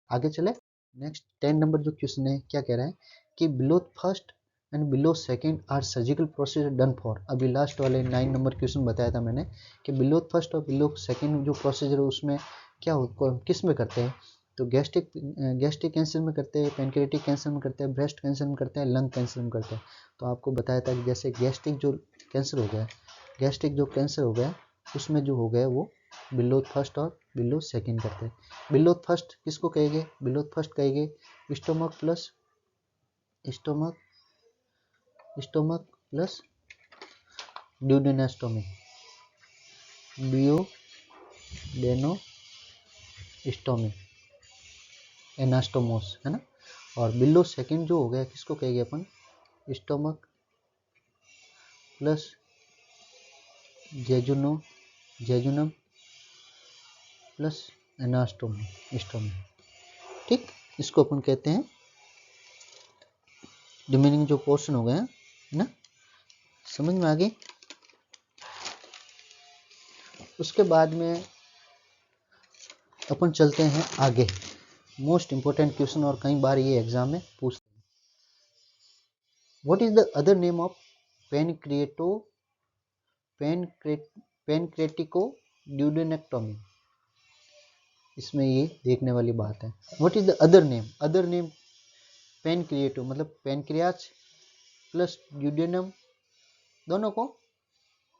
आगे चले, नेक्स्ट 10 नंबर जो क्वेश्चन है क्या कह रहा है कि Billroth first and Billroth second are surgical procedure done for, अभी लास्ट वाले 9 नंबर क्वेश्चन बताया था मैंने कि बिलो फर्स्ट और बिलो सेकंड जो प्रोसीजर है उसमें क्या हो, किस में करते हैं, तो गैस्ट्रिक कैंसर में करते हैं, पेनक्रियाटिक कैंसर में करते हैं, ब्रेस्ट कैंसर में करते हैं, लंग कैंसर में करते हैं। तो आपको बताया था कि जैसे गैस्ट्रिक जो कैंसर हो गया, गैस्ट्रिक जो कैंसर हो गया उसमें जो हो गया वो बिलो फर्स्ट और बिलो सेकंड करते हैं। बिलो फर्स्ट किसको कहेंगे, बिलो फर्स्ट कहेंगे स्टोमक प्लस ड्यूडेनोस्टोमी, ड्यूडेनोस्टोमी, एनास्टोमोस, है ना। और बिलो सेकंड जो हो गया किसको कहेंगे अपन, स्टोमक प्लस जेजुनम प्लस एनास्टोमी, ठीक। इसको अपन कहते हैं रिमेनिंग जो पोर्शन हो गया है ना, समझ में आ गई। उसके बाद में अपन चलते हैं आगे, मोस्ट इंपोर्टेंट क्वेश्चन और कई बार ये एग्जाम में पूछते हैं। What is the other name of pancreatico duodenectomy, इसमें ये देखने वाली बात है। What is the other name, pancreato मतलब पेनक्रियाज प्लस ड्यूडेनम, दोनों को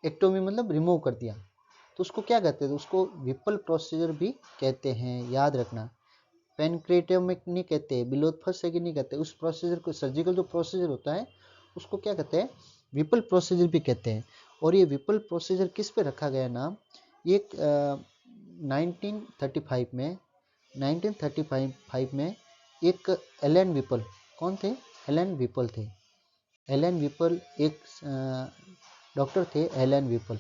एक्टोमी मतलब रिमूव कर दिया, तो उसको क्या कहते हैं, तो उसको विपल प्रोसीजर भी कहते हैं, याद रखना। पेनक्रेटेोमी नहीं कहते, बिलो फर्स्ट सेकंड नहीं कहते, उस प्रोसीजर को, सर्जिकल जो प्रोसीजर होता है उसको क्या कहते हैं, विपल प्रोसीजर भी कहते हैं। और ये विपल प्रोसीजर किस पे रखा गया नाम, ये 1935 में एक एलन विपल, कौन थे, एलन विपल थे, एलन विपल एक डॉक्टर थे, एलन विपल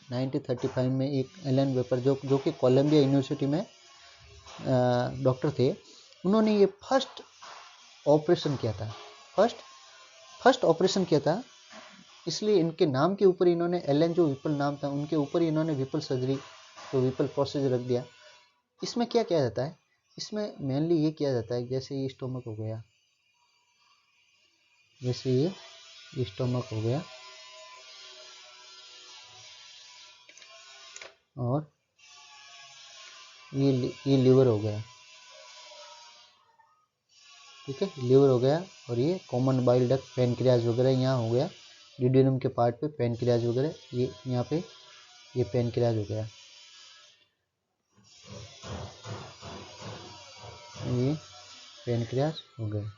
1935 में एक एलन विपल जो कि कोलंबिया यूनिवर्सिटी में डॉक्टर थे, उन्होंने ये फर्स्ट ऑपरेशन किया था, फर्स्ट ऑपरेशन किया था, इसलिए इनके नाम के ऊपर इन्होंने एलन जो विपल नाम था उनके ऊपर इन्होंने विपल सर्जरी तो विपल प्रोसीजर रख दिया। इसमें क्या किया जाता है, इसमें मेनली ये किया जाता है जैसे ये स्टोमक हो गया, जैसे ये स्टोमक हो गया और ये लीवर हो गया, ठीक है, लीवर हो गया। और ये कॉमन बाइल डक्ट, पेनक्रियाज वगैरह यहाँ हो गया, ड्यूडेनम के पार्ट पे पेनक्रियाज वगैरह, ये यहाँ पे ये पेनक्रियाज हो गया, ये पेनक्रियाज हो गया।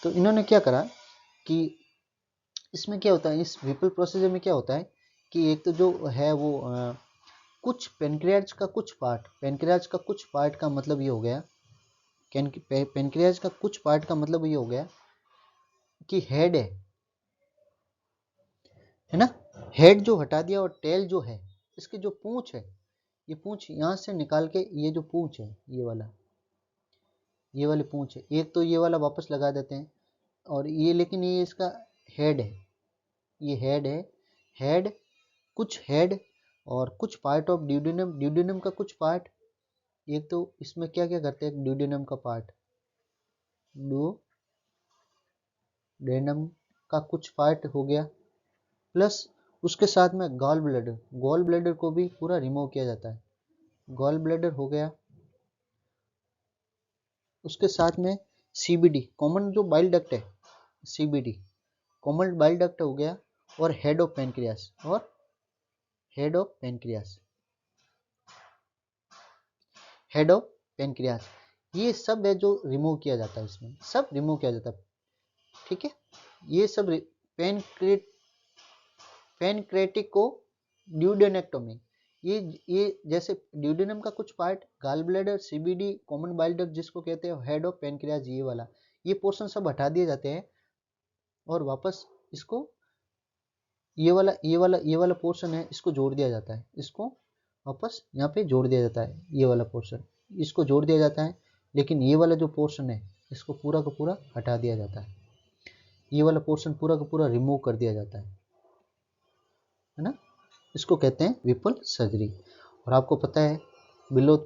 तो इन्होंने क्या करा कि इसमें क्या होता है, इस विपल प्रोसीजर में क्या होता है कि एक तो जो है वो कुछ पेनक्रियाज का कुछ पार्ट, पेनक्रियाज का कुछ पार्ट का मतलब ये हो गया, पेनक्रियाज का कुछ पार्ट का मतलब ये हो गया कि हेड है ना, हेड जो हटा दिया और टेल जो है, इसकी जो पूंछ है, ये पूंछ यहाँ से निकाल के ये जो पूंछ है ये वाली पूंछ है, एक तो ये वाला वापस लगा देते हैं। और ये लेकिन ये इसका हेड है, ये हेड है, हेड कुछ हेड और कुछ पार्ट ऑफ ड्यूडेनम, ड्यूडेनम का कुछ पार्ट। एक तो इसमें क्या क्या करते हैं, ड्यूडेनम का पार्ट, ड्यूडेनम का कुछ पार्ट हो गया, प्लस उसके साथ में गॉल ब्लैडर, गॉल ब्लैडर को भी पूरा रिमूव किया जाता है, गॉल ब्लैडर हो गया। उसके साथ में सीबीडी, कॉमन जो बाइल डक्ट है, सीबीडी कॉमन बाइल डक्ट हो गया, और हेड ऑफ पेनक्रियास, और head of pancreas, head of pancreas, ये सब है जो रिमूव किया जाता है, इसमें सब रिमूव किया जाता है, ठीक है। ये सब पेनक्रेटिको ड्यूडेनेक्टोमी, ये जैसे ड्यूडेनम का कुछ part, gall bladder, CBD, common bile duct जिसको कहते हैं, हेड ऑफ पेनक्रियाज, ये वाला, ये पोर्शन सब हटा दिए जाते हैं और वापस इसको ये वाला पोर्शन है, इसको जोड़ दिया जाता है, इसको वापस यहाँ पे जोड़ दिया जाता है, ये वाला पोर्शन इसको जोड़ दिया जाता है। लेकिन ये वाला जो पोर्शन है इसको पूरा का पूरा हटा दिया जाता है, ये वाला पोर्शन पूरा का पूरा रिमूव कर दिया जाता है ना, इसको कहते हैं विपल सर्जरी। और आपको पता है बिलो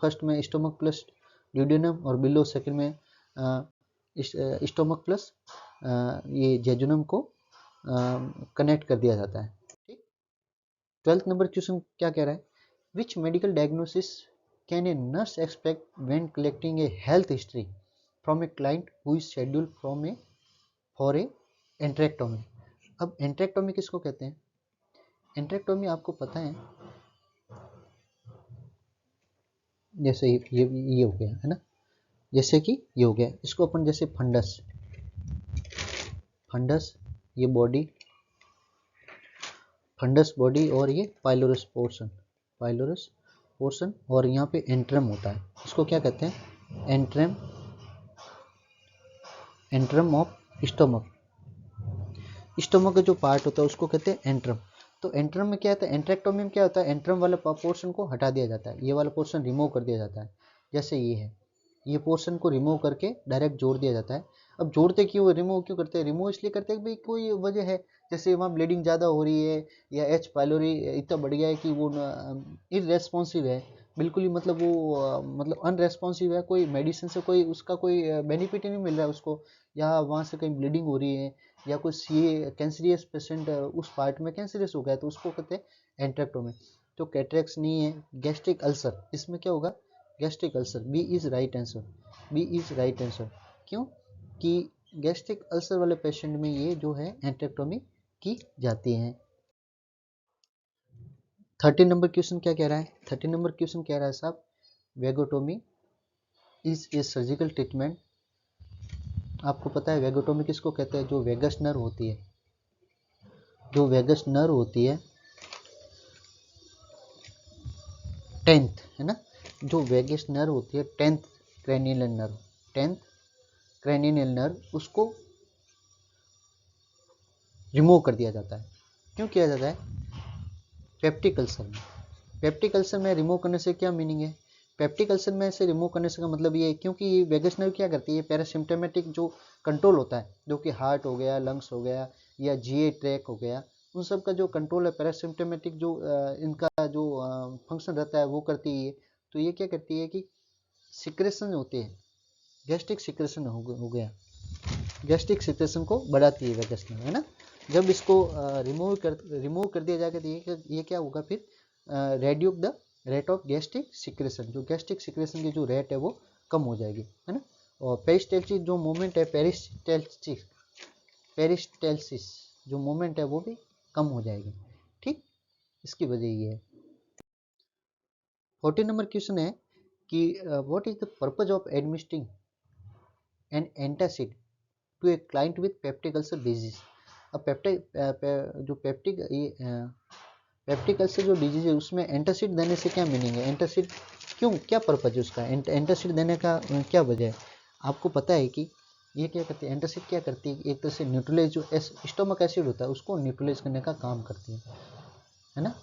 फर्स्ट में स्टोमक प्लस ड्यूडेनम, और बिलो सेकंड में स्टोमक प्लस ये जेजुनम को कनेक्ट कर दिया जाता है, ठीक। 12th नंबर क्वेश्चन क्या कह रहा है, which medical diagnosis can a nurse expect when collecting a health history from a client who is scheduled for a antrectomy. अब एंट्रेक्टोमी किसको कहते हैं, एंट्रेक्टोमी आपको पता है, जैसे ये हो गया है ना, जैसे कि ये हो गया, इसको अपन जैसे फंडस ये बॉडी, फंडस बॉडी, और ये पाइलोरस पोर्शन, और यहाँ पे एंट्रम होता है, इसको क्या कहते हैं, एंट्रम ऑफ स्टोमक का जो पार्ट होता है उसको कहते हैं एंट्रम। तो एंट्रम में क्या होता है, एंट्रेक्टोमी में क्या होता है, एंट्रम वाले पोर्शन को हटा दिया जाता है, ये वाला पोर्शन रिमूव कर दिया जाता है, जैसे ये है, ये पोर्शन को रिमूव करके डायरेक्ट जोड़ दिया जाता है। अब जोड़ते क्यों, रिमूव क्यों करते हैं, रिमूव इसलिए करते हैं कि भाई कोई वजह है, जैसे वहाँ ब्लीडिंग ज़्यादा हो रही है, या एच पाइलोरी इतना बढ़ गया है कि वो इरेस्पॉन्सिव है, बिल्कुल ही मतलब वो मतलब अनरेस्पॉन्सिव है, कोई मेडिसिन से कोई उसका कोई बेनिफिट ही नहीं मिल रहा है उसको, या वहाँ से कहीं ब्लीडिंग हो रही है, या कोई सी कैंसरियस पेशेंट उस पार्ट में कैंसरियस हो गया, तो उसको कहते हैं एंट्रेक्टोमी। तो कैटरेक्स नहीं है, गैस्ट्रिक अल्सर, इसमें क्या होगा, gastric ulcer, B is right answer. क्यों कि गैस्ट्रिक अल्सर वाले पेशेंट में ये जो है एंट्रेक्टोमी की जाती है। 13 नंबर क्वेश्चन क्या कह रहा है, 13 नंबर क्वेश्चन कह रहा है साहब, वेगोटोमी इज ए सर्जिकल ट्रीटमेंट। आपको पता है वेगोटोमी किसको कहते हैं, जो वेगस नर्व होती है, टेंथ है ना, जो वेगस नर्व होती है, टेंथ क्रेनियल नर्व, उसको रिमूव कर दिया जाता है। क्यों किया जाता है, पेप्टिक अल्सर में रिमूव करने से क्या मीनिंग है, पेप्टिक अल्सर में से रिमूव करने से का मतलब ये है, क्योंकि ये वेगस नर्व क्या करती है, पैरासिम्पटोमेटिक जो कंट्रोल होता है, जो कि हार्ट हो गया, लंग्स हो गया, या जीए ट्रैक हो गया, उन सब का जो कंट्रोल है, पैरासिम्पटोमेटिक जो इनका जो फंक्शन रहता है वो करती है। तो ये क्या करती है कि सिक्रेशन होते हैं, गैस्ट्रिक सिक्रेशन हो गया, गैस्ट्रिक सिक्रेशन को बढ़ाती है वेगस नर्व, है ना। जब इसको रिमूव कर दिया जाएगा तो ये क्या होगा फिर, reduce the rate of gastric secretion, जो गैस्ट्रिक सिक्रेशन की जो रेट है वो कम हो जाएगी, है ना। और पेरिस्टाल्सिस जो मूवमेंट है, पेरिस्टाल्सिस जो मूवमेंट है वो भी कम हो जाएगी, ठीक, इसकी वजह ये है। 14 नंबर क्वेश्चन है कि what is the purpose of administering an antacid to a client with peptic ulcer disease. अब पेप्टिक अल्सर जो डिजीज है उसमें एंटासिड देने से क्या मीनिंग है, एंटासिड क्यों, क्या पर्पज है उसका, एंटासिड देने का क्या वजह है। आपको पता है कि ये क्या करती है, एंटासिड क्या करती है, एक तरह से न्यूट्रलाइज जो स्टोमक एसिड होता है उसको न्यूट्रलाइज करने का काम करती है ना।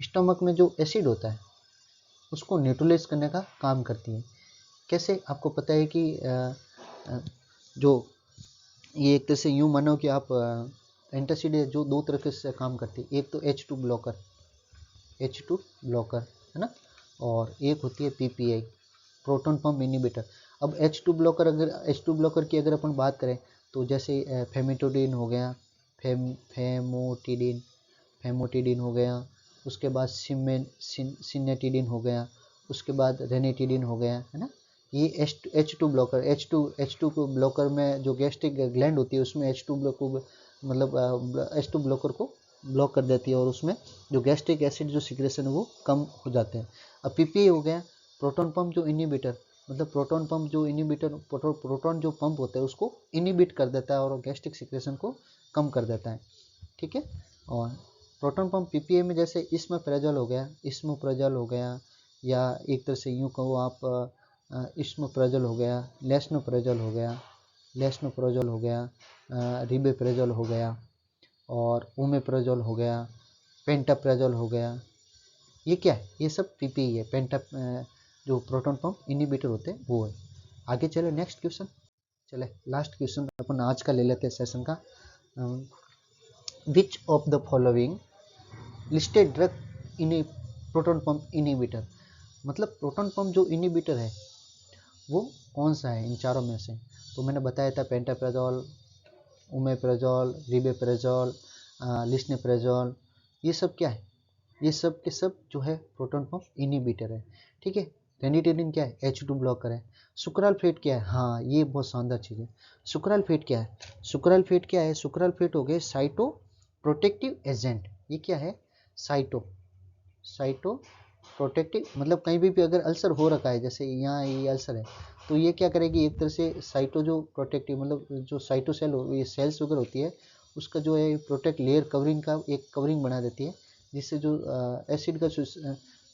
स्टोमक में जो एसिड होता है उसको न्यूट्रलाइज करने का काम करती है। कैसे, आपको पता है कि जो ये एक तरह से यूँ मानो कि आप एंटासिड है जो दो तरह से काम करती है, एक तो H2 ब्लॉकर है ना, और एक होती है PPI, प्रोटॉन पंप इनहिबिटर। अब H2 ब्लॉकर की अगर अपन बात करें तो जैसे फेमिटोडिन हो गया, फेमोटिडिन हो गया, उसके बाद सिनेटिडिन हो गया, उसके बाद रेनेटिडिन हो गया, है ना। ये H2 ब्लॉकर में जो गैस्ट्रिक ग्लैंड होती है उसमें H2 ब्लॉकर को ब्लॉक कर देती है और उसमें जो गैस्ट्रिक एसिड जो सिक्रेशन है वो कम हो जाते हैं। अब PPA हो गया, प्रोटॉन पंप जो इनहिबिटर, मतलब प्रोटॉन जो पंप होता है उसको इनहिबिट कर देता है और गैस्ट्रिक सिक्रेशन को कम कर देता है, ठीक है। और प्रोटॉन पंप PPA में जैसे इसमेप्रेजोल हो गया, या एक तरह से यूँ कहो आप इसमेप्रेजोल हो गया, लेस्नोप्रेजोल हो गया, रिबेप्रेजोल हो गया, और ओमेप्रेजोल हो गया, पेंटाप्रेजोल हो गया, ये क्या है, ये सब PPA है, जो प्रोटॉन पंप इनहिबिटर होते हैं वो है। आगे चले नेक्स्ट क्वेश्चन, चले लास्ट क्वेश्चन अपन आज का ले लेते हैं सेशन का। विच of the following listed drug in A proton pump inhibitor, मतलब प्रोटॉन पंप जो इनहिबिटर है वो कौन सा है इन चारों में से। तो मैंने बताया था पेंटाप्रेजोल, ओमेप्रेजोल, रिबेप्रेजोल, लिस्नेप्रेजोल, ये सब क्या है, ये सब के सब जो है प्रोटॉन पंप इनहिबिटर है, ठीक है। रेनिटिडिन क्या है, H2 ब्लॉकर है। सुक्राल्फेट क्या है, हाँ ये बहुत शानदार चीज़ है। सुक्राल्फेट क्या है, सुक्राल्फेट हो गए साइटो प्रोटेक्टिव एजेंट। ये क्या है, साइटो प्रोटेक्टिव, मतलब कहीं भी अगर अल्सर हो रखा है, जैसे यहाँ ये अल्सर है तो ये क्या करेगी, एक तरह से साइटो जो प्रोटेक्टिव, मतलब जो साइटो सेल ये सेल्स वगैरह होती है उसका जो है प्रोटेक्ट लेयर कवरिंग का एक कवरिंग बना देती है, जिससे जो एसिड का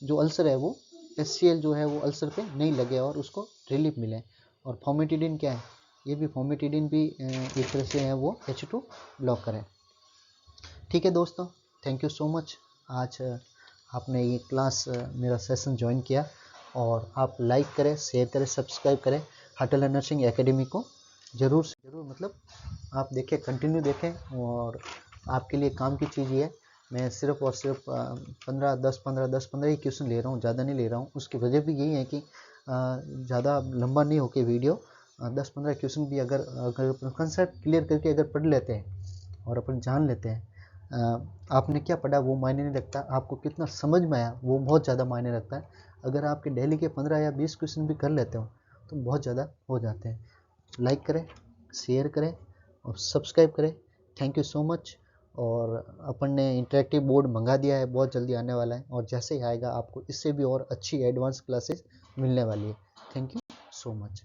जो अल्सर है वो HCl जो है वो अल्सर पे नहीं लगे और उसको रिलीफ मिले। और फॉर्मेटिडिन क्या है, ये भी फॉर्मेटिडिन भी एक तरह से है वो H2 ब्लॉकर है, ठीक है दोस्तों। थैंक यू सो मच, आज आपने ये क्लास मेरा सेशन ज्वाइन किया, और आप लाइक करें, शेयर करें, सब्सक्राइब करें हटल नर्सिंग एकेडमी को, ज़रूर मतलब आप देखें, कंटिन्यू देखें, और आपके लिए काम की चीज़ ये है। मैं सिर्फ और सिर्फ 10-15 ही क्वेश्चन ले रहा हूँ, ज़्यादा नहीं ले रहा हूँ। उसकी वजह भी यही है कि ज़्यादा लंबा नहीं होके वीडियो 10-15 क्वेश्चन भी अगर कंसेप्ट क्लियर करके अगर पढ़ लेते हैं और अपन जान लेते हैं, आपने क्या पढ़ा वो मायने नहीं रखता, आपको कितना समझ में आया वो बहुत ज़्यादा मायने रखता है। अगर आपके डेली के 15 या 20 क्वेश्चन भी कर लेते हो तो बहुत ज़्यादा हो जाते हैं। लाइक करें, शेयर करें और सब्सक्राइब करें। Thank you so much. और अपन ने इंटरेक्टिव बोर्ड मंगा दिया है, बहुत जल्दी आने वाला है, और जैसे ही आएगा आपको इससे भी और अच्छी एडवांस क्लासेस मिलने वाली है। Thank you so much.